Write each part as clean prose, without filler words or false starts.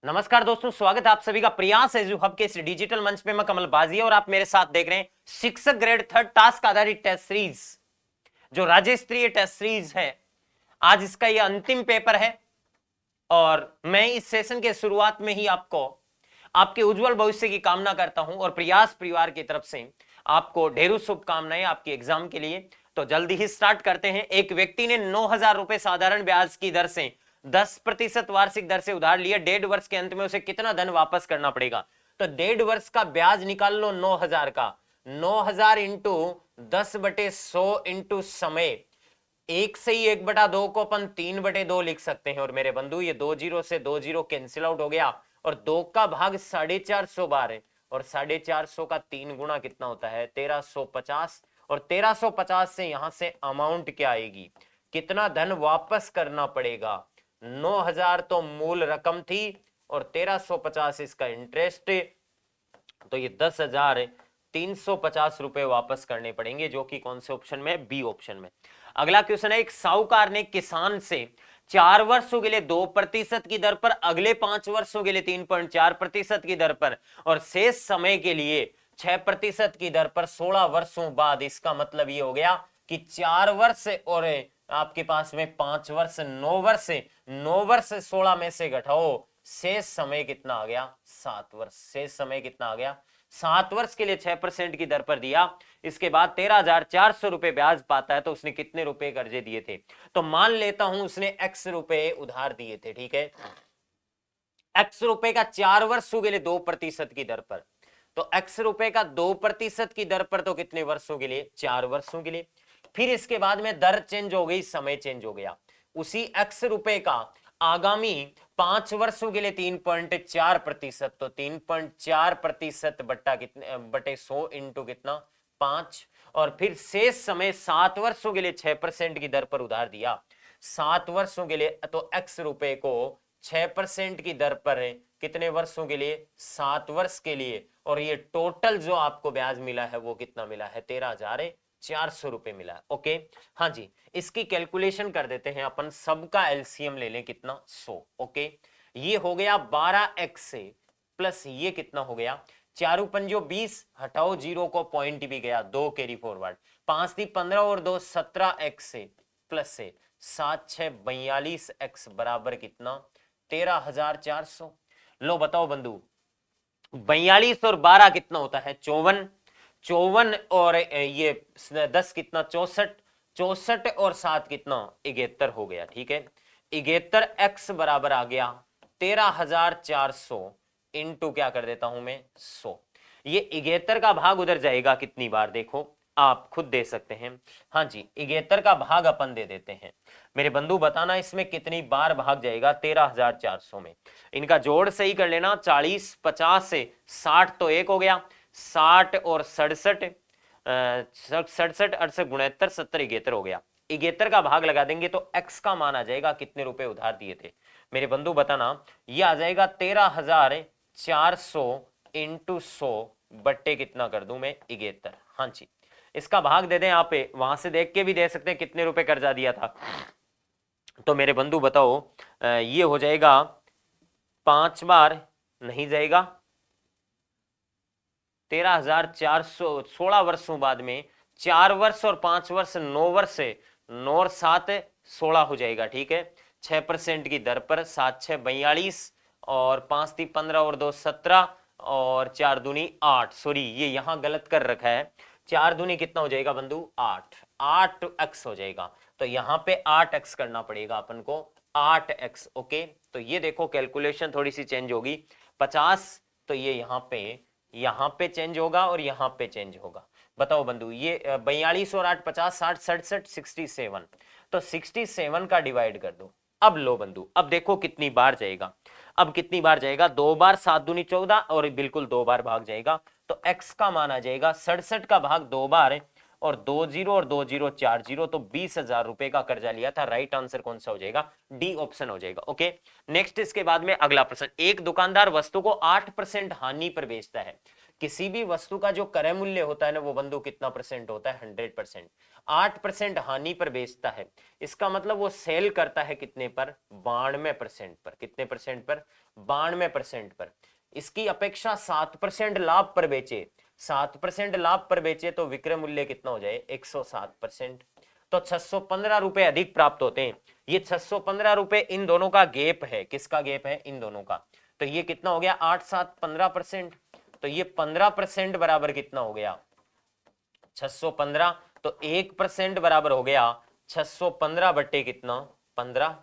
नमस्कार दोस्तों, स्वागत है आप सभी का प्रयास एजू हब के इस डिजिटल मंच पे। मैं कमल बाजी और आप मेरे साथ देख रहे हैं शिक्षक ग्रेड थर्ड टास्क आधारित टेस्ट सीरीज, जो राज्य स्तरीय टेस्ट सीरीज है। आज इसका यह अंतिम पेपर है और मैं इस सेशन के शुरुआत में ही आपको आपके उज्जवल भविष्य की कामना करता हूं और प्रयास परिवार की तरफ से आपको ढेरों शुभकामनाएं आपकी एग्जाम के लिए। तो जल्दी ही स्टार्ट करते हैं। एक व्यक्ति ने 9,000 रुपए साधारण ब्याज की दर से 10% वार्षिक दर से उधार लिया। 1.5 वर्ष के अंत में उसे कितना धन वापस करना पड़ेगा? तो 1.5 वर्ष का ब्याज निकाल लो 9,000 का। 9,000 इंटू 10/100 इंटू समय। एक से ही 1/2 को अपन 3/2 लिख सकते हैं। और मेरे बंधु, ये 2 जीरो से 2 जीरो कैंसिल आउट हो गया और 2 का भाग 450 बार है और 450 का 3 गुना कितना होता है? 1350। और 1350 से यहां से अमाउंट क्या आएगी? कितना धन वापस करना पड़ेगा? 9,000 तो मूल रकम थी और 1350 इसका इंटरेस्ट, तो ये 10,350 रुपए वापस करने पड़ेंगे, जो कि कौन से ऑप्शन में? बी ऑप्शन में। अगला क्वेश्चन है, एक साहूकार ने किसान से 4 वर्षों के लिए 2% की दर पर, अगले 5 वर्षों के लिए 3.4% की दर पर और शेष समय के लिए 6% की दर पर 16 वर्षों बाद। इसका मतलब ये हो गया कि 4 वर्ष और आपके पास में 5 वर्ष, 9 वर्ष। 9 वर्ष 16 में से घटाओ, शेष समय कितना आ गया? 7 वर्ष। शेष समय कितना आ गया? 7 वर्ष के लिए 6% की दर पर दिया। इसके बाद 13,400 रुपए ब्याज पाता है, तो उसने कितने रुपए कर्जे दिए थे? तो मान लेता हूं उसने x रुपए उधार दिए थे, ठीक है। x रुपए का 4 वर्षों के लिए 2% की दर पर, तो x रुपए का 2% की दर पर तो कितने वर्षों के लिए? 4 वर्षों के लिए। फिर इसके बाद में दर चेंज हो गई, समय चेंज हो गया। उसी x रुपए का आगामी 5 वर्षों के लिए 3.4%, तो 3.4% बट्टा कितने बटे 100 इंटू कितना? 5। और फिर शेष समय 7 वर्षों के लिए 6% की दर पर उधार दिया। 7 वर्षों के लिए, तो x रुपए को 6% की दर पर है कितने वर्षों के लिए? 7 वर्ष के लिए। और ये टोटल जो आपको ब्याज मिला है वो कितना मिला है? 13,400 रुपए मिला है। ओके, हाँ जी। इसकी कैलकुलेशन कर देते हैं अपन, सबका एलसीएम ले लें, कितना? 100। ओके, ये हो गया 12x से प्लस ये कितना हो गया? 4 पंजो 20, हटाओ जीरो को, पॉइंट भी गया, 2 कैरी फॉरवर्ड, 5 दी 15 और 2 17x से प्लस से 7 6 42x बराबर कितना? 13,400। लो बताओ बंधु, 42 और 12 कितना होता है? 54। 54 और ये 10 कितना? 64। 64 और 7 कितना? 71 हो गया, ठीक है। 71 x बराबर आ गया 13,400 इंटू क्या कर देता हूं मैं? 100। ये 71 का भाग उधर जाएगा कितनी बार? देखो, आप खुद दे सकते हैं। हाँ जी, 71 का भाग अपन दे देते हैं। मेरे बंधु बताना इसमें कितनी बार भाग जाएगा 13,400 में? इनका जोड़ सही कर लेना। 40 50 से 60 तो 1 हो गया, 60 और 67, 67 68 69 70 71 हो गया। 71 का भाग लगा देंगे तो x का मान आ जाएगा, कितने रुपए उधार दिए थे मेरे बंधु बताना? ये आ जाएगा 13,400 इंटू 100 बट्टे कितना कर दूं मैं? 71। हाँ जी, इसका भाग दे दें। आप वहां से देख के भी दे सकते हैं कितने रुपए कर्जा दिया था। तो मेरे बंधु बताओ, ये हो जाएगा 5 बार नहीं जाएगा, 13,400 16 वर्षों बाद में 4 वर्ष और 5 वर्ष 9 वर्ष से 9 और 7 16 हो जाएगा, ठीक है। 6% की दर पर 7 6 42 और 5 3 15 और 2 17 और 4 दूनी 8। सॉरी, ये यहां गलत कर रखा है। 4 दूनी कितना हो जाएगा बंधु? 8। 8x हो जाएगा, तो यहां पे 8x करना पड़ेगा अपन को, 8x। ओके, तो ये देखो कैलकुलेशन थोड़ी सी चेंज होगी। 50 तो ये यहां पे चेंज होगा और यहां पे चेंज होगा। बताओ बंधु, ये 42 और 8 50 60 67 67, तो 67 का डिवाइड कर दो। अब लो बंधु, अब देखो कितनी बार जाएगा। अब कितनी बार जाएगा? 2 बार, 7 दूनी 14 और बिल्कुल 2 बार भाग जाएगा, तो x का मान आ जाएगा 67 का भाग 2 बार और 2 जीरो और 2 जीरो 4 जीरो, तो 20,000 रुपए का कर्जा लिया था। राइट आंसर कौन सा हो जाएगा? डी ऑप्शन हो जाएगा। ओके, नेक्स्ट इसके बाद में अगला प्रश्न। एक दुकानदार वस्तु को 8% हानि पर बेचता है, किसी भी वस्तु का जो क्रय मूल्य होता है ना वो बंधु कितना परसेंट होता है? 100%। 8% हानि पर बेचता है, इसका मतलब वो सेल करता है कितने पर? 92% पर। कितने परसेंट पर? 92% पर। इसकी अपेक्षा 7% लाभ पर बेचे, 7% लाभ पर बेचे तो विक्रय मूल्य कितना हो जाए? 107%। तो 615 रुपए अधिक प्राप्त होते हैं। ये 615 रुपए इन दोनों का गैप है। किसका गैप है? इन दोनों का। तो ये कितना हो गया? 8 7 15%। तो ये 15% बराबर कितना हो गया? 615। तो 1% बराबर हो गया 615 बट्टे कितना? 15।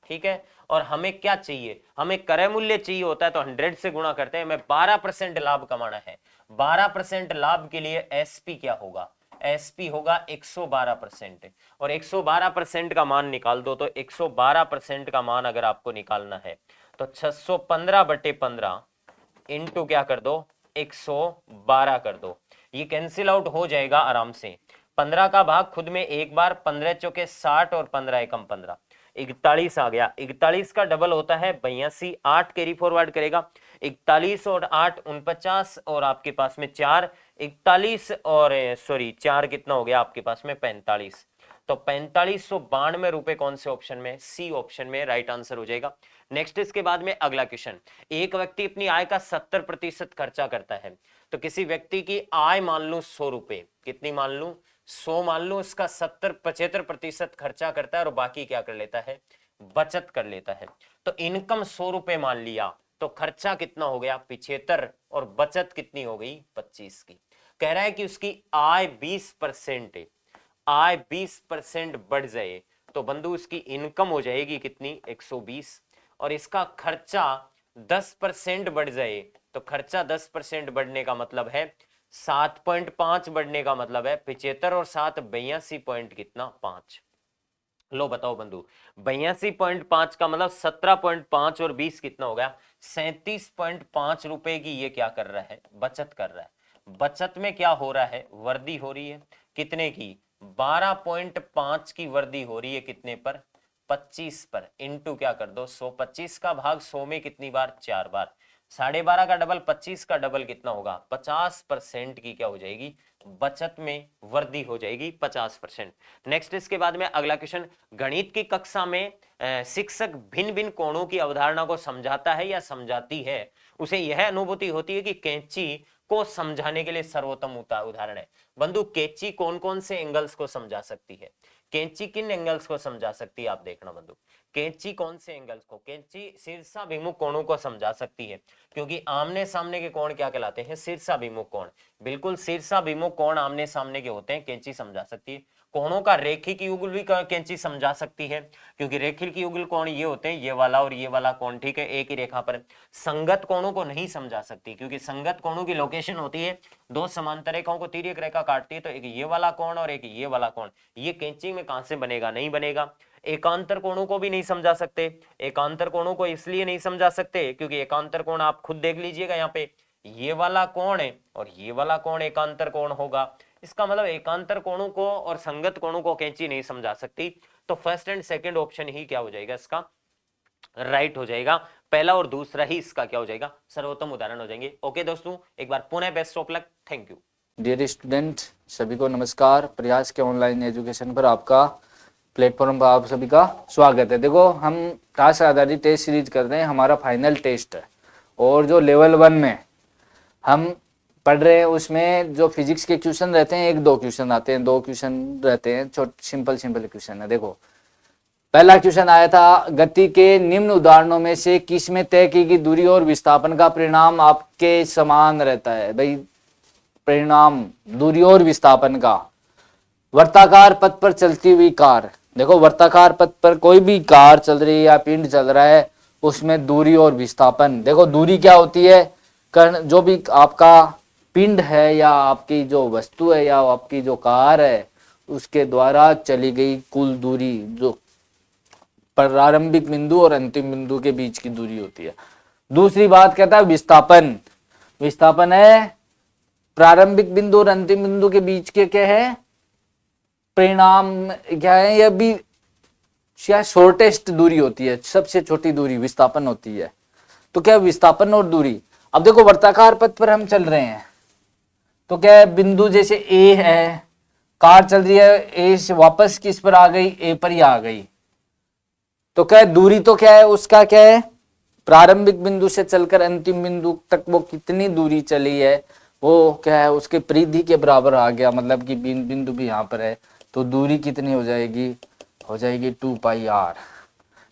ठीक है। और हमें क्या चाहिए? हमें क्रय मूल्य चाहिए होता है तो 100 से गुणा करते हैं। हमें 12% लाभ कमाना है। 12% लाभ के लिए एसपी क्या होगा? एसपी होगा 112%। और 112% का मान निकाल दो। तो 112% का मान अगर आपको निकालना है तो 615 बटे 15 इंटू क्या कर दो? 112 कर दो। ये कैंसिल आउट हो जाएगा आराम से। 15 का भाग खुद में एक बार, 15 चौके 60 और 15 एकम 15, 41 आ गया। 41 का डबल होता है 82। 8 कैरी फॉरवर्ड करेगा, 41 और 8 49, और आपके पास में 4 41 और सॉरी 4 कितना हो गया आपके पास में? 45। तो 4592 रुपए कौन से ऑप्शन में? सी ऑप्शन में राइट आंसर हो जाएगा। नेक्स्ट इसके बाद में अगला क्वेश्चन। एक व्यक्ति अपनी आय का 70% खर्चा करता है। तो किसी व्यक्ति की आय मान लू 100 रुपए, कितनी मान लू? 100 मान लू। उसका 75% खर्चा करता है और बाकी क्या कर लेता है? बचत कर लेता है। तो इनकम 100 रुपए मान लिया तो खर्चा कितना हो गया? 75, और बचत कितनी हो गई? 25 की। कह रहा है कि उसकी आय 20% है। आय 20% बढ़ जाए तो बंधु इसकी इनकम हो जाएगी कितनी? 120। और इसका खर्चा 10% बढ़ जाए तो खर्चा 10% बढ़ने का मतलब है 7.5 बढ़ने का मतलब है 75 और 7 82 पॉइंट कितना? 5। लो बताओ बंधु, 82.5 का मतलब 17.5 और 20 कितना हो गया? 37.5 रुपए की ये क्या कर रहा है? बचत कर रहा है। बचत में क्या हो रहा है? वृद्धि हो रही है। कितने की? 12.5 की वृद्धि हो रही है। कितने पर? 25 पर। इंटू क्या कर दो? 100। 25 का भाग 100 में कितनी बार? 4 बार। 12.5 का डबल 25 का डबल कितना होगा? 50% की क्या हो जाएगी? बचत में वृद्धि हो जाएगी 50%। नेक्स्ट इसके बाद में अगला क्वेश्चन। गणित की कक्षा में शिक्षक भिन्न भिन्न कोणों की अवधारणा को समझाता है या समझाती है, उसे यह अनुभूति होती है कि कैंची को समझाने के लिए सर्वोत्तम उदाहरण है। बंधु कैंची कौन कौन से एंगल्स को समझा सकती है? कैंची किन एंगल्स को समझा सकती है? आप देखना बंधु, कैंची कौन से एंगल्स को? कैंची शीर्षाभिमुख कोणों को समझा सकती है, क्योंकि आमने सामने के कोण क्या कहलाते हैं? शीर्षाभिमुख कोण। बिल्कुल शीर्षाभिमुख कोण आमने सामने के होते हैं, कैंची समझा सकती है। कोणों का रेखिक युगल भी कैंची समझा सकती है, क्योंकि रेखिक युगल कोण ये होते हैं, ये वाला और ये वाला कोण, ठीक है, एक ही रेखा पर। संगत कोणों को नहीं समझा सकती, क्योंकि संगत कोणों की लोकेशन होती है दो समांतर रेखाओं को तिर्यक रेखा काटती है, तो एक ये वाला कोण और एक ये वाला कोण, ये कैंची में कहां से बनेगा? नहीं बनेगा। एकांतर कोणों को भी नहीं समझा सकते। एकांतर कोणों को इसलिए नहीं समझा सकते क्योंकि एकांतर कोण आप खुद देख लीजिएगा, यहाँ पे ये वाला कोण है और ये वाला कोण एकांतर कोण होगा। इसका मतलब एकांतर कोणों को और संगत कोणों को कैंची नहीं समझा सकती। तो फर्स्ट एंड सेकंड ऑप्शन ही क्या हो जाएगा? इसका राइट हो जाएगा। पहला और दूसरा ही इसका क्या हो जाएगा? सर्वोत्तम उदाहरण हो जाएंगे। ओके दोस्तों, एक बार पुनः best of luck. Thank you. Dear student, सभी को नमस्कार। प्रयास के ऑनलाइन एजुकेशन पर आपका प्लेटफॉर्म पर आप सभी का स्वागत है। देखो, हम टास्क आधारित टेस्ट सीरीज कर रहे हैं, हमारा फाइनल टेस्ट है। और जो लेवल 1 में हम पढ़ रहे हैं उसमें जो फिजिक्स के क्वेश्चन रहते हैं, 1-2 क्वेश्चन आते हैं, 2 क्वेश्चन रहते हैं, छोटे सिंपल क्वेश्चन है। देखो, पहला क्वेश्चन आया था, गति के निम्न उदाहरणों में से किस में तय की गई दूरी और विस्थापन का परिणाम आपके समान रहता है? भाई, परिणाम दूरी और विस्थापन का। वर्ताकार पथ पर चलती हुई कार, देखो वर्ताकार पथ पर कोई भी कार चल रही है या पिंड चल रहा है, उसमें दूरी और विस्थापन। देखो, दूरी क्या होती है? जो भी आपका पिंड है या आपकी जो वस्तु है या आपकी जो कार है, उसके द्वारा चली गई कुल दूरी, जो प्रारंभिक बिंदु और अंतिम बिंदु के बीच की दूरी होती है। दूसरी बात कहता है विस्थापन। विस्थापन है प्रारंभिक बिंदु और अंतिम बिंदु के बीच के क्या है? परिणाम क्या है? यह भी क्या शॉर्टेस्ट दूरी होती है, सबसे छोटी दूरी विस्थापन होती है। तो क्या विस्थापन और दूरी। अब देखो, वर्ताकार पथ पर हम चल रहे हैं, तो क्या है, बिंदु जैसे ए है, कार चल रही है ए से वापस किस पर आ गई, ए पर ही आ गई। तो क्या है, दूरी तो क्या है उसका, क्या है, प्रारंभिक बिंदु से चलकर अंतिम बिंदु तक वो कितनी दूरी चली है, वो क्या है उसके परिधि के बराबर आ गया। मतलब कि बिंदु भी यहाँ पर है, तो दूरी कितनी हो जाएगी, हो जाएगी 2πr।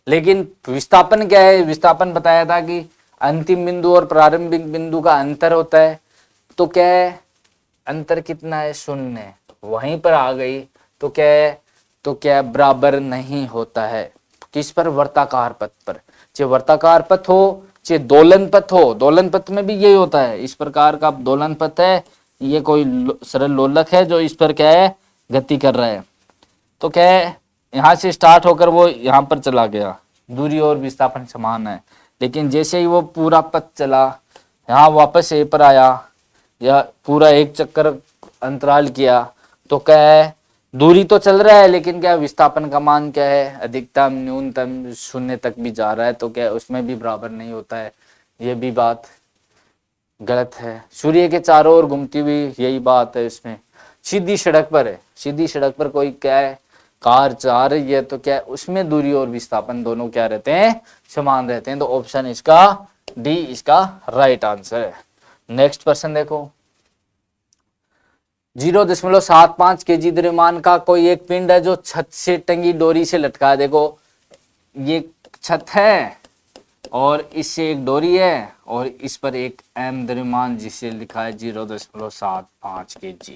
लेकिन विस्थापन क्या है, विस्थापन बताया था कि अंतिम बिंदु और प्रारंभिक बिंदु का अंतर होता है। तो क्या है, अंतर कितना है, 0, वहीं पर आ गई। तो क्या है, तो क्या बराबर नहीं होता है, किस पर, वर्ताकार पथ पर। चाहे वर्ताकार पथ हो चाहे दोलन पथ हो, दोलन पथ में भी यही होता है। इस प्रकार का दोलन पथ है, ये कोई सरल लोलक है जो इस पर क्या है गति कर रहा है। तो क्या है, यहाँ से स्टार्ट होकर वो यहाँ पर चला गया, दूरी और विस्थापन समान है। लेकिन जैसे ही वो पूरा पथ चला, यहाँ वापस ए पर आया, या पूरा एक चक्कर अंतराल किया, तो क्या है, दूरी तो चल रहा है लेकिन क्या विस्थापन का मान क्या है, अधिकतम न्यूनतम 0 तक भी जा रहा है। तो क्या उसमें भी बराबर नहीं होता है, ये भी बात गलत है। सूर्य के चारों ओर घूमती हुई यही बात है इसमें। सीधी सड़क पर है, सीधी सड़क पर कोई क्या है कार जा रही है, तो क्या है उसमें दूरी और विस्थापन दोनों क्या रहते हैं, समान रहते हैं। तो ऑप्शन इसका डी इसका राइट आंसर है। नेक्स्ट क्वेश्चन देखो, 0.75 kg द्रव्यमान का कोई एक पिंड है जो छत से टंगी डोरी से लटका है। देखो ये छत है और इससे एक डोरी है और इस पर एक m द्रव्यमान जिसे लिखा है 0.75 kg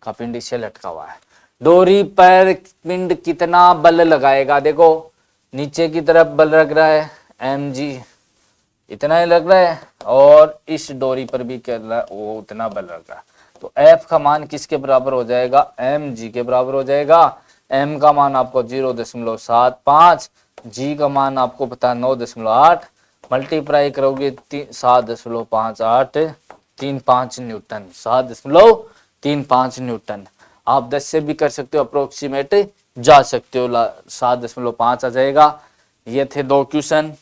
का पिंड इससे लटका हुआ है। डोरी पर पिंड कितना बल लगाएगा, देखो नीचे की तरफ बल लग रहा है mg, इतना ही लग रहा है, और इस डोरी पर भी क्या लग रहा है, वो उतना बल लग रहा है। तो F का मान किसके बराबर हो जाएगा, mg के बराबर हो जाएगा। m का मान आपको 0.75, g का मान आपको पता 9.8, मल्टीप्लाई करोगे 7.58, 35 न्यूटन, 7.35 न्यूटन। आप 10 से भी कर सकते हो, अप्रोक्सीमेट जा सकते हो, 7.5 आ जाएगा। ये थे 2 क्वेश्चन।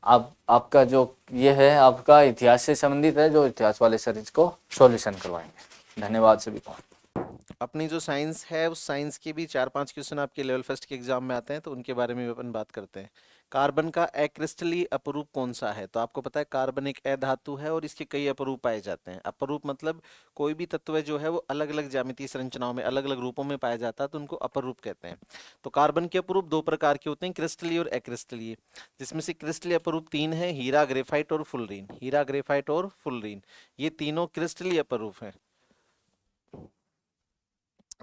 अब आपका जो ये है आपका इतिहास से संबंधित है, जो इतिहास वाले सर इसको सॉल्यूशन करवाएंगे। धन्यवाद सभी को। अपनी जो साइंस है उस साइंस के भी 4-5 क्वेश्चन आपके लेवल फर्स्ट के एग्जाम में आते हैं, तो उनके बारे में भी अपन बात करते हैं। कार्बन का अक्रिस्टलीय अपरूप कौन सा है? तो आपको पता है कार्बन एक अधातु है और इसके कई अपरूप पाए जाते हैं। अपरूप मतलब कोई भी तत्व जो है वो अलग अलग ज्यामितीय संरचनाओं में अलग अलग रूपों में पाया जाता है, तो उनको अपरूप कहते हैं। तो कार्बन के अपरूप 2 प्रकार के होते हैं, क्रिस्टलीय और अक्रिस्टलीय, जिसमें से क्रिस्टलीय अपरूप 3 है, हीरा, ग्रेफाइट और फुलरीन। हीरा, ग्रेफाइट और फुलरीन ये तीनों क्रिस्टलीय अपरूप हैं।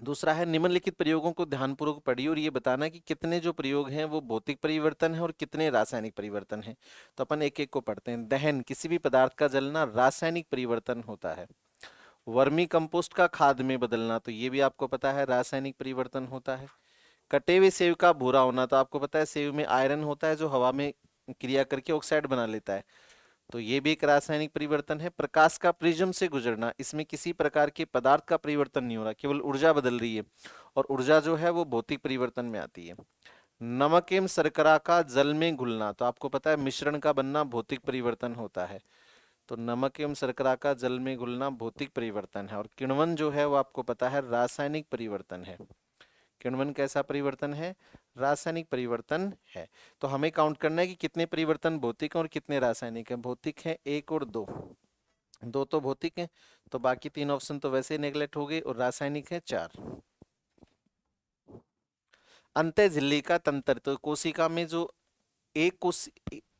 दूसरा है निम्नलिखित प्रयोगों को ध्यानपूर्वक पढ़िए और ये बताना कि कितने जो प्रयोग हैं वो भौतिक परिवर्तन है और कितने रासायनिक परिवर्तन है। तो अपन एक एक को पढ़ते हैं। दहन, किसी भी पदार्थ का जलना रासायनिक परिवर्तन होता है। वर्मी कंपोस्ट का खाद में बदलना, तो ये भी आपको पता है रासायनिक परिवर्तन होता है। कटे हुए सेव का भूरा होना, तो आपको पता है सेव में आयरन होता है जो हवा में क्रिया करके ऑक्साइड बना लेता है, तो ये भी एक रासायनिक परिवर्तन है। प्रकाश का प्रिज्म से गुजरना, इसमें किसी प्रकार के पदार्थ का परिवर्तन नहीं हो रहा, केवल ऊर्जा बदल रही है, और ऊर्जा जो है वो भौतिक परिवर्तन में आती है। नमक एवं शर्करा का जल में घुलना, तो आपको पता है मिश्रण का बनना भौतिक परिवर्तन होता है। तो नमक एवं शर्करा का जल में घुलना भौतिक परिवर्तन है। और किण्वन जो है वो आपको पता है रासायनिक परिवर्तन है। किण्वन कैसा परिवर्तन है? रासायनिक परिवर्तन है। तो हमें काउंट करना है कि कितने परिवर्तन भौतिक हैं और कितने रासायनिक हैं। भौतिक हैं 1 और 2, 2 तो भौतिक हैं, तो बाकी 3 ऑप्शन तो वैसे नेगलेक्ट हो गए, और रासायनिक है 4। अंतः झिल्ली का तंत्र, तो कोशिका में जो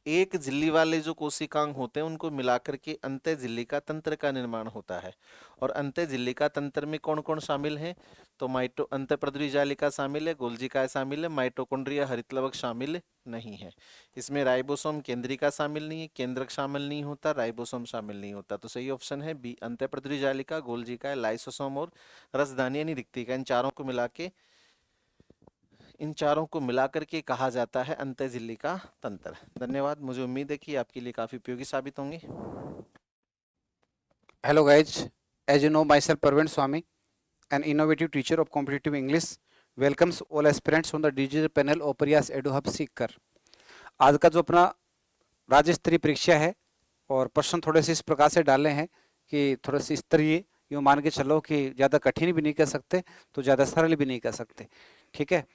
एक झिल्ली वाले जो कोशिकांग होते हैं उनको मिलाकर के अंतः झिल्ली का तंत्र का निर्माण होता है। और अंतः झिल्ली का तंत्र में कौन कौन शामिल हैं? तो अंतःप्रद्रवी जालिका शामिल है, गोल्जिकाएं शामिल है, माइटोकॉन्ड्रिया हरितलवक शामिल नहीं है। इसमें राइबोसोम केंद्रिका शामिल नहीं है, केंद्रक शामिल नहीं होता, राइबोसोम शामिल नहीं होता। तो सही ऑप्शन है बी, अंतःप्रद्रवी जालिका, गोल्जिकाएं, लाइसोसोम और रसदानी यानी रिक्तिका, इन चारों को मिलाकर के कहा जाता है अंतः झिल्ली का तंत्र। धन्यवाद। मुझे उम्मीद है कि आपके लिए काफी उपयोगी साबित होंगे। Hello guys, as you know myself Parveen Swami, an innovative teacher of competitive English, welcomes all aspirants on the digital panel of Priyas EduHub सीखकर। आज का जो अपना राज्य स्तरीय परीक्षा है और प्रश्न थोड़े से इस प्रकार से डाले हैं कि थोड़े से स्तरीय यूँ मान के चलो कि ज़्यादा कठिन भी नहीं कह सकते तो ज़्यादा सरल भी नहीं कह सकते, ठीक है।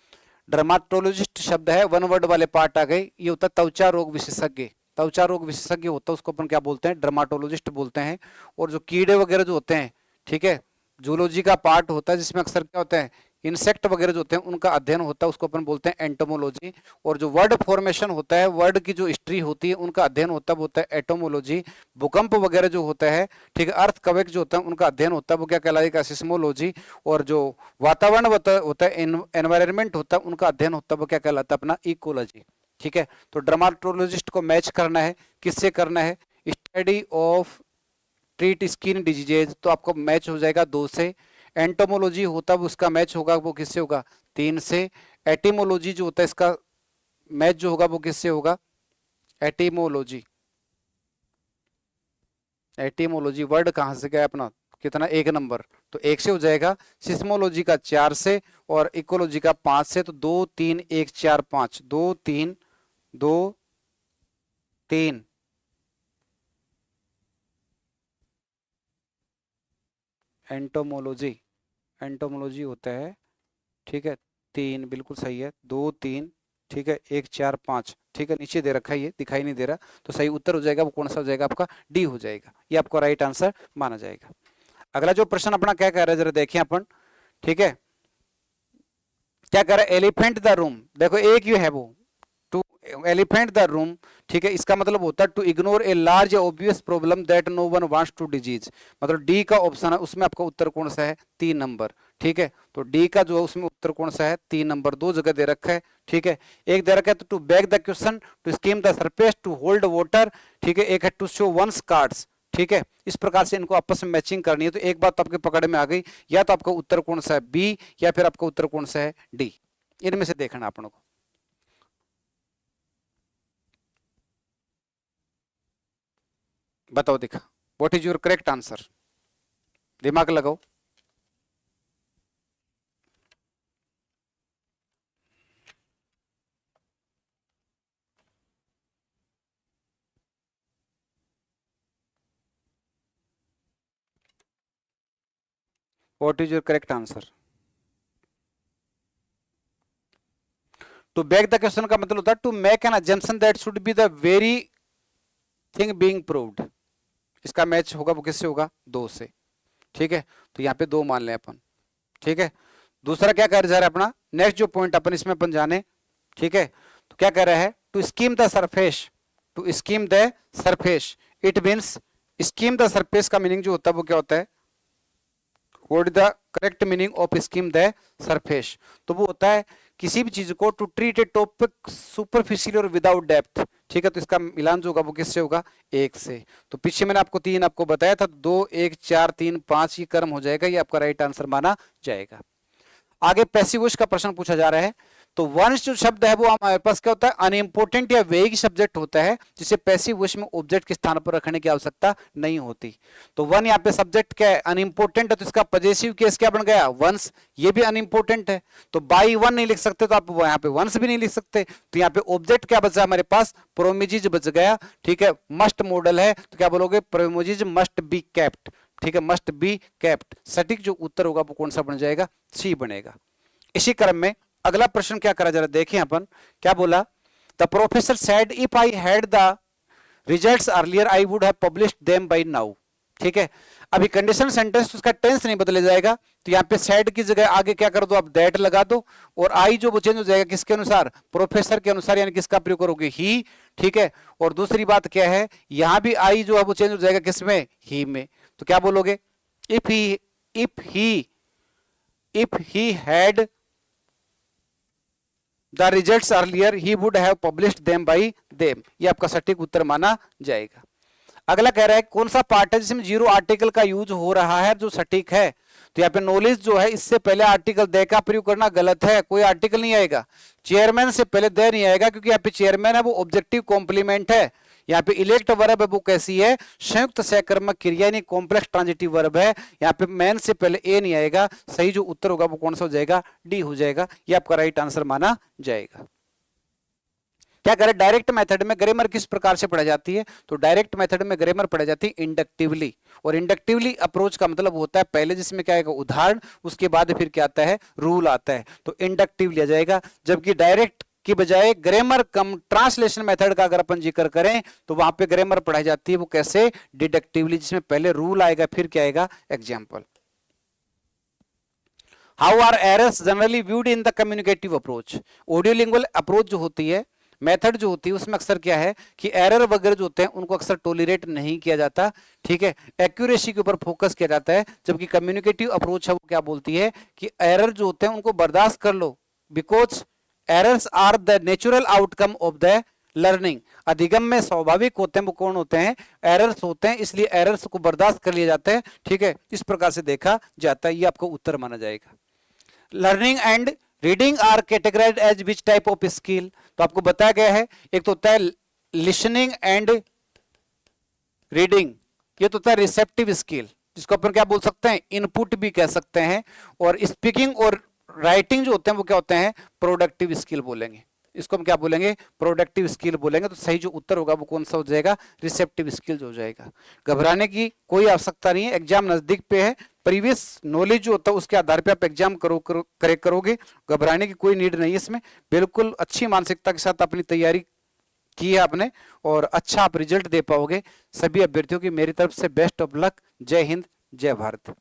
डर्माटोलॉजिस्ट शब्द है, वन वर्ड वाले पार्ट आ गए, ये होता है त्वचा रोग विशेषज्ञ। त्वचा रोग विशेषज्ञ होता है उसको अपन क्या बोलते हैं, डर्माटोलॉजिस्ट बोलते हैं। और जो कीड़े वगैरह जो होते हैं, ठीक है, जूलॉजी का पार्ट होता है जिसमें अक्सर क्या होता है, इंसेक्ट वगैरह जो होते हैं उनका अध्ययन होता है, उसको अपन बोलते हैं एंटोमोलॉजी। और जो वर्ड फॉर्मेशन होता है, वर्ड की जो हिस्ट्री होती है उनका अध्ययन होता है, वो होता है एटोमोलॉजी। भूकंप वगैरह जो होता है, ठीक है, अर्थ कवेक जो होता है उनका अध्ययन होता है, वो क्या कहलाएगा, सिस्मोलॉजी। और जो वातावरण होता है, एनवायरमेंट होता है, उनका अध्ययन होता है, वो क्या कहलाता है, अपना इकोलॉजी, ठीक है। तो डर्माटोलॉजिस्ट को मैच करना है, किससे करना है, study of treat skin diseases, तो आपको मैच हो जाएगा 2 से। एंटोमोलॉजी होता है उसका मैच होगा वो किससे होगा, 3 से। एटिमोलॉजी जो होता है इसका मैच जो होगा वो किससे होगा, एटिमोलॉजी। एटिमोलॉजी वर्ड कहाँ से गया अपना, कितना, 1 नंबर, तो 1 से हो जाएगा। सिस्मोलॉजी का 4 से और इकोलॉजी का 5 से, तो 2 3 1 4 5, 2 3 2 3। एंटोमोलॉजी, एंटोमोलॉजी होता है, ठीक है, 3, बिल्कुल सही है, 2 3, ठीक है, 1 4 5, ठीक है, नीचे दे रखा है ये दिखाई नहीं दे रहा, तो सही उत्तर हो जाएगा वो कौन सा हो जाएगा, आपका डी हो जाएगा, ये आपका राइट आंसर माना जाएगा। अगला जो प्रश्न अपना क्या कह रहा है जरा देखें अपन, ठीक है, क्या कह रहा है, एलिफेंट द रूम, देखो एक ये है वो, टू एलिफेंट द रूम, ठीक है, इसका मतलब होता है to ignore a large obvious problem that no one wants to disease, मतलब डी का ऑप्शन है उसमें आपका उत्तर कौन सा है, 3 नंबर, ठीक है। तो डी का जो है उसमें उत्तर कौन सा है, 3 नंबर, 2 जगह दे रखा है, ठीक है। एक दे रखा है तो to back the question, to skim the surface, to hold water, ठीक है। एक है टू शो वंस कार्ड्स, ठीक है। इस प्रकार से इनको आपस में मैचिंग करनी है, तो एक बात तो आपके पकड़ में आ गई, या तो आपका उत्तर कौन सा है, बी, या फिर आपका उत्तर कौन सा है, डी, इनमें से देखना अपन को। बताओ दिखा, what is your correct answer, दिमाग लगाओ। What is your correct answer. To back the question का मतलब होता है to make an assumption that should be the very thing being proved, इसका मैच होगा वो किससे होगा, 2 से, ठीक है। तो यहाँ पे 2 मान लें अपन, ठीक है। दूसरा क्या कह रहा है अपना, नेक्स्ट जो पॉइंट अपन इसमें अपन जाने, ठीक है, तो क्या कह रहा है, to skim the surface, to skim the surface, it means skim the surface का मीनिंग जो होता है वो क्या होता है, what is the correct meaning of skim the surface, तो वो होता है किसी भी चीज को to treat a topic superficial और विदाउट डेप्थ, ठीक है। तो इसका मिलान जो होगा वो किससे होगा, 1 से। तो पीछे मैंने आपको 3 आपको बताया था, 2 1 4 3 5 ये क्रम हो जाएगा, ये आपका राइट आंसर माना जाएगा। आगे पैसिव वॉइस का प्रश्न पूछा जा रहा है, तो वंश जो शब्द है वो हमारे पास क्या होता है, अनइम्पोर्टेंट या वेग सब्जेक्ट होता है, जिसे पैसिव वॉइस में ऑब्जेक्ट के स्थान पर रखने की आवश्यकता नहीं होती। तो वन यहाँ पे सब्जेक्ट क्या है, अनइम्पोर्टेंट है, तो इसका पॉजेसिव केस क्या बन गया, वंश, ये भी अनइम्पोर्टेंट है, तो बाई वन नहीं लिख सकते, तो आप यहाँ पे वंश भी नहीं लिख सकते, तो यहाँ पे ऑब्जेक्ट क्या बचा हमारे पास, प्रोमिजिज बच गया, ठीक है। मस्ट मॉडल है तो क्या बोलोगे, प्रोमिजिज मस्ट बी केप्ट, ठीक है, मस्ट बी केप्ट। सटीक जो उत्तर होगा वो कौन सा बन जाएगा, सी बनेगा। इसी क्रम में अगला प्रश्न क्या करा जरा देखें अपन, क्या बोला, the professor said if I had the results earlier I would have published them by now, ठीक है। अभी कंडीशन सेंटेंस उसका टेंस नहीं बदले जाएगा, तो यहाँ पे सेड की जगह आगे क्या कर दो आप, दैट लगा दो, और आई जो वो चेंज हो जाएगा किसके अनुसार, प्रोफेसर के अनुसार, यानी किसका प्रयोग करोगे, ही, ठीक है। और दूसरी बात क्या है, यहां भी आई जो है वो चेंज हो जाएगा किसमें, ही में, तो क्या बोलोगे, if he had the results earlier he would have published them by them, ये आपका सटीक उत्तर माना जाएगा। अगला कह रहा है कौन सा पार्ट है जिसमें 0 आर्टिकल का यूज हो रहा है जो सटीक है, तो यहाँ पे नॉलेज जो है इससे पहले आर्टिकल दे का प्रयोग करना गलत है, कोई आर्टिकल नहीं आएगा। चेयरमैन से पहले दे नहीं आएगा, क्योंकि यहाँ पे चेयरमैन है वो ऑब्जेक्टिव कॉम्प्लीमेंट है। यहाँ पे इलेक्ट वर्ब है वो कैसी है, संयुक्त सहकर्मक क्रिया, यानी कॉम्प्लेक्स ट्रांजिटिव वर्ब है। यहाँ पे मैन से पहले ए नहीं आएगा, सही जो उत्तर होगा वो कौन सा हो जाएगा, डी हो जाएगा, ये आपका राइट आंसर माना जाएगा। क्या करें, डायरेक्ट मेथड में ग्रामर किस प्रकार से पढ़ाई जाती है, तो डायरेक्ट मेथड में ग्रामर पढ़ाई जाती है इंडक्टिवली। और इंडक्टिवली अप्रोच का मतलब होता है पहले जिसमें क्या आएगा उदाहरण, उसके बाद फिर क्या आता है रूल आता है, तो इंडक्टिव लिया जाएगा। जबकि डायरेक्ट की बजाय ग्रामर कम ट्रांसलेशन मेथड का अगर अपन जिक्र करें तो वहां पे ग्रामर पढ़ाई जाती है वो कैसे, डिडक्टिवली, जिसमें पहले रूल आएगा फिर क्या आएगा example. How are errors generally viewed in the communicative approach, audiolingual approach जो होती है, मेथड जो होती है, उसमें अक्सर क्या है कि एरर वगैरह जो होते हैं उनको अक्सर टोलरेट नहीं किया जाता, ठीक है, एक्यूरेसी के ऊपर फोकस किया जाता है। जबकि कम्युनिकेटिव अप्रोच है वो क्या बोलती है कि एरर जो होते हैं उनको बर्दाश्त कर लो, because errors are the natural outcome of the learning, अधिगम में स्वाभाविक होते हैं, वो कौन होते हैं, एरर्स होते हैं, इसलिए एरर्स को बर्दाश्त कर लिया जाता है, ठीक है, इस प्रकार से देखा जाता है, ये आपको उत्तर माना जाएगा। Learning and reading are categorized as which type of skill, तो आपको बताया गया है एक तो होता है लिसनिंग एंड रीडिंग, ये तो होता है रिसेप्टिव स्किल, जिसको अपन क्या बोल सकते हैं इनपुट भी कह सकते हैं, और स्पीकिंग और राइटिंग जो होते हैं वो क्या होते हैं प्रोडक्टिव स्किल बोलेंगे, इसको हम क्या बोलेंगे प्रोडक्टिव स्किल बोलेंगे। तो सही जो उत्तर होगा वो कौन सा हो जाएगा, रिसेप्टिव स्किल हो जाएगा। घबराने की कोई आवश्यकता नहीं है, एग्जाम नजदीक पे है, प्रीवियस नॉलेज जो होता है उसके आधार पे आप एग्जाम करेक्ट करोगे, घबराने की कोई नीड नहीं है इसमें, बिल्कुल अच्छी मानसिकता के साथ अपनी तैयारी की है आपने और अच्छा आप रिजल्ट दे पाओगे। सभी अभ्यर्थियों की मेरी तरफ से बेस्ट ऑफ लक। जय हिंद, जय भारत।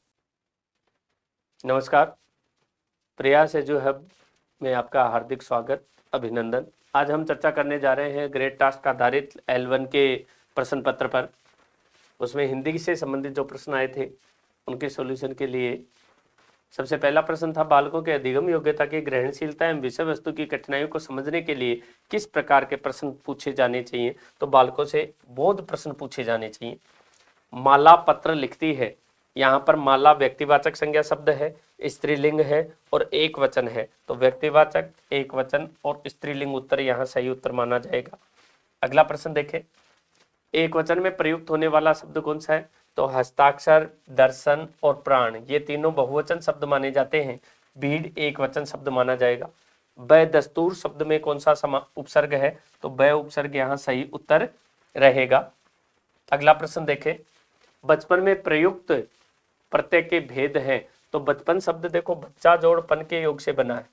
नमस्कार, प्रयास एजू हब में आपका हार्दिक स्वागत, अभिनंदन। आज हम चर्चा करने जा रहे हैं ग्रेड टास्क आधारित L1 के प्रश्न पत्र पर। उसमें हिंदी से संबंधित जो प्रश्न आए थे उनके सॉल्यूशन के लिए सबसे पहला प्रश्न था, बालकों के अधिगम योग्यता की ग्रहणशीलता एवं विषय वस्तु की कठिनाइयों को समझने के लिए किस प्रकार के प्रश्न पूछे जाने चाहिए। तो बालकों से बोध प्रश्न पूछे जाने चाहिए। माला पत्र लिखती है, यहाँ पर माला व्यक्तिवाचक संज्ञा शब्द है, स्त्रीलिंग है और एक वचन है, तो व्यक्तिवाचक, एक वचन और स्त्रीलिंग उत्तर यहाँ सही उत्तर माना जाएगा। अगला प्रश्न देखें, एक वचन में प्रयुक्त होने वाला शब्द कौन सा है, तो हस्ताक्षर, दर्शन और प्राण, ये तीनों बहुवचन शब्द माने जाते हैं। भीड़ एक वचन शब्द माना जाएगा। ब दस्तूर शब्द में कौन सा उपसर्ग है, तो ब उपसर्ग यहाँ सही उत्तर रहेगा। अगला प्रश्न देखें, बचपन में प्रयुक्त प्रत्यय के भेद हैं, तो बचपन शब्द देखो बच्चा जोड़ पन के योग से बना है,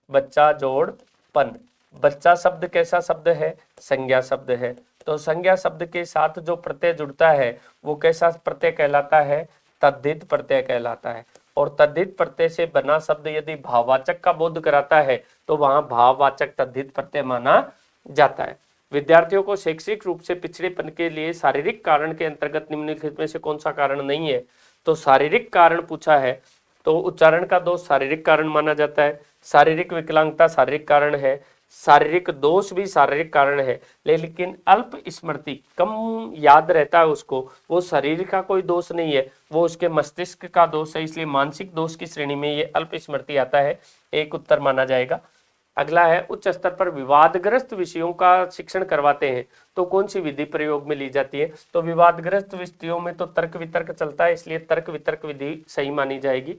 बच्चा जोड़ पन। बच्चा शब्द कैसा शब्द है, संज्ञा शब्द है, तो संज्ञा शब्द के साथ जो प्रत्यय जुड़ता है वो कैसा प्रत्यय कहलाता है, तद्धित प्रत्यय कहलाता है। और तद्धित प्रत्यय से बना शब्द यदि भाववाचक का बोध कराता है तो वहां भाववाचक तद्धित प्रत्यय माना जाता है। विद्यार्थियों को शैक्षिक रूप से पिछड़ेपन के लिए शारीरिक कारण के अंतर्गत निम्नलिखित में से कौन सा कारण नहीं है, तो शारीरिक कारण पूछा है, तो उच्चारण का दोष शारीरिक कारण माना जाता है। शारीरिक विकलांगता शारीरिक कारण है, शारीरिक दोष भी शारीरिक कारण है, लेकिन अल्प स्मृति, कम याद रहता है उसको, वो शरीर का कोई दोष नहीं है, वो उसके मस्तिष्क का दोष है, इसलिए मानसिक दोष की श्रेणी में ये अल्प स्मृति आता है, एक उत्तर माना जाएगा। अगला है, उच्च स्तर पर विवादग्रस्त विषयों का शिक्षण करवाते हैं तो कौन सी विधि प्रयोग में ली जाती है, तो विवादग्रस्त विषयों में तो तर्क वितर्क चलता है, इसलिए तर्क वितर्क विधि सही मानी जाएगी।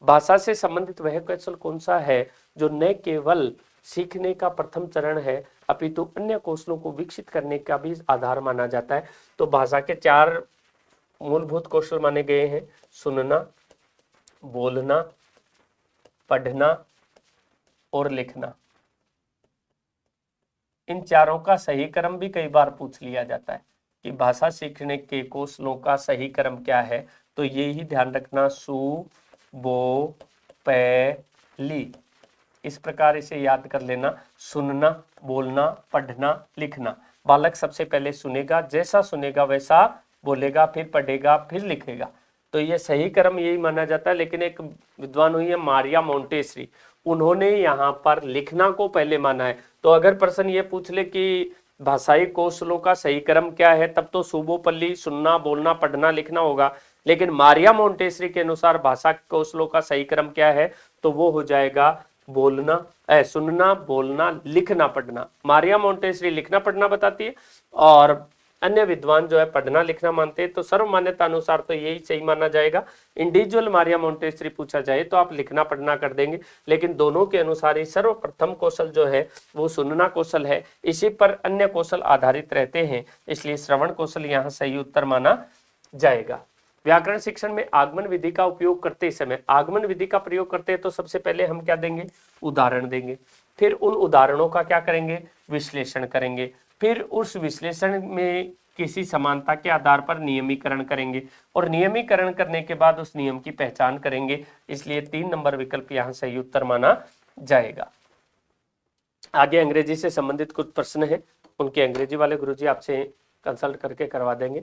भाषा से संबंधित वह कौशल कौन सा है जो न केवल सीखने का प्रथम चरण है अपितु अन्य कौशलों को विकसित करने का भी आधार माना जाता है, तो भाषा के 4 मूलभूत कौशल माने गए हैं, सुनना, बोलना, पढ़ना और लिखना। इन चारों का सही क्रम भी कई बार पूछ लिया जाता है कि भाषा सीखने के कौशलों का सही क्रम क्या है, तो ये ही ध्यान रखना, सु, बो, पे, ली, इस प्रकार इसे याद कर लेना। सुनना, बोलना, पढ़ना, लिखना। बालक सबसे पहले सुनेगा, जैसा सुनेगा वैसा बोलेगा, फिर पढ़ेगा, फिर लिखेगा, तो ये सही क्रम यही माना जाता है। लेकिन एक विद्वान हुई है मारिया मोंटेसरी, उन्होंने यहाँ पर लिखना को पहले माना है। तो अगर प्रश्न ये पूछ ले कि भाषाई कौशलों का सही क्रम क्या है, तब तो सुबोपल्ली, सुनना, बोलना, पढ़ना, लिखना होगा। लेकिन मारिया मोंटेसरी के अनुसार भाषा कौशलों का सही क्रम क्या है, तो वो हो जाएगा बोलना, सुनना, बोलना, लिखना, पढ़ना। मारिया मोंटेसरी लिखना पढ़ना बताती है और अन्य विद्वान जो है पढ़ना लिखना मानते हैं, तो सर्वमान्यता अनुसार तो यही सही माना जाएगा। इंडिविजुअल मारिया मोंटेसरी पूछा जाए तो आप लिखना पढ़ना कर देंगे, लेकिन दोनों के अनुसार ही सर्वप्रथम कौशल जो है वो सुनना कौशल है, इसी पर अन्य कौशल आधारित रहते हैं, इसलिए श्रवण कौशल यहाँ सही उत्तर माना जाएगा। व्याकरण शिक्षण में आगमन विधि का उपयोग करते समय, आगमन विधि का प्रयोग करते हैं तो सबसे पहले हम क्या देंगे, उदाहरण देंगे, फिर उन उदाहरणों का क्या करेंगे, विश्लेषण करेंगे, फिर उस विश्लेषण में किसी समानता के आधार पर नियमीकरण करेंगे, और नियमीकरण करने के बाद उस नियम की पहचान करेंगे, इसलिए 3 नंबर विकल्प यहाँ सही उत्तर माना जाएगा। आगे अंग्रेजी से संबंधित कुछ प्रश्न है, उनके अंग्रेजी वाले गुरुजी आपसे कंसल्ट करके करवा देंगे।